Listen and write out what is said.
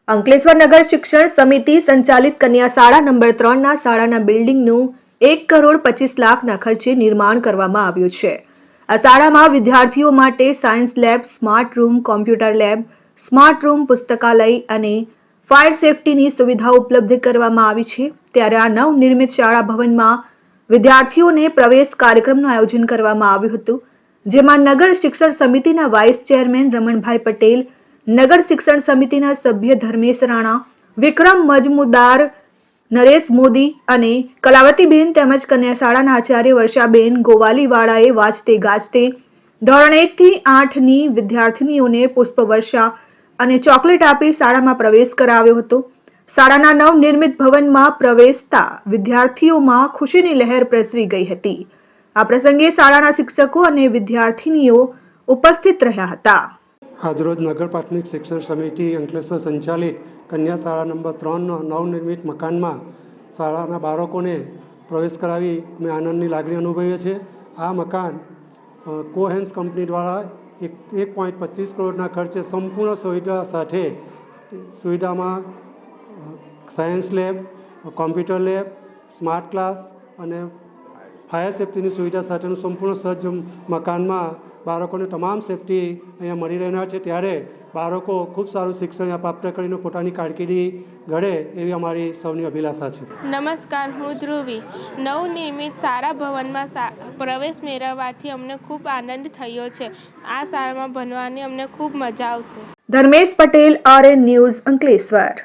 અંકલેશ્વર નગર શિક્ષણ સમિતિ સંચાલિત કન્યા શાળા નંબર 3ના શાળાના બિલ્ડિંગનું 1,25,00,000ના ખર્ચે નિર્માણ કરવામાં આવ્યું છે। આ શાળામાં વિદ્યાર્થીઓ માટે science lab, smart room, computer lab, smart room, પુસ્તકાલય અને ફાયર સેફટીની સુવિધાઓ ઉપલબ્ધ કરવામાં આવી છે। ત્યારે આ નવનિર્મિત શાળા ભવનમાં વિદ્યાર્થીઓને પ્રવેશ કાર્યક્રમનું આયોજન કરવામાં આવ્યું હતું, જેમાં નગર શિક્ષણ સમિતિના વાઇસ ચેરમેન રમણભાઈ પટેલ, નગર શિક્ષણ સમિતિના સભ્ય ધર્મેશ રાણા, વિક્રમ મજમુદાર, નરેશ મોદી અને કલાવતીબેન તેમજ કન્યા શાળાના આચાર્ય વર્ષાબેન ગોવાલીવાળાએ વાજતે ગાજતે ધોરણ 1 થી 8ની વિદ્યાર્થીનીઓને પુષ્પવર્ષા અને ચોકલેટ આપી શાળામાં પ્રવેશ કરાવ્યો હતો। શાળાના નવનિર્મિત ભવનમાં પ્રવેશતા વિદ્યાર્થીઓમાં ખુશીની લહેર પ્રસરી ગઈ હતી। આ પ્રસંગે શાળાના શિક્ષકો અને વિદ્યાર્થીનીઓ ઉપસ્થિત રહ્યા હતા। આજરોજ નગર પ્રાથમિક શિક્ષણ સમિતિ અંકલેશ્વર સંચાલિત કન્યા શાળા નંબર 3ના નવનિર્મિત મકાનમાં શાળાના બાળકોને પ્રવેશ કરાવી અમે આનંદની લાગણી અનુભવીએ છીએ। આ મકાન કોહેન્સ કંપની દ્વારા 1.25 કરોડના ખર્ચે સંપૂર્ણ સુવિધા સાથે સુવિધામાં science lab, computer lab, smart class અને ફાયર સેફ્ટીની સુવિધા સાથેનું સંપૂર્ણ સજ્જ મકાનમાં બાળકોને તમામ સેફ્ટી અહીંયા મળી રહેનાર છે। ત્યારે બાળકો ખૂબ સારું શિક્ષણ પ્રાપ્ત કરીને પોતાની કારકિર્દી ઘડે એવી અમારી સૌની અભિલાષા છે। નમસ્કાર, હું ધ્રુવી। નવનિર્મિત શાળા ભવનમાં પ્રવેશ મેળવવાથી અમને ખૂબ આનંદ થયો છે। આ શાળામાં ભણવાની અમને ખૂબ મજા આવશે। Dharmesh Patel, RN news, Ankleshwar.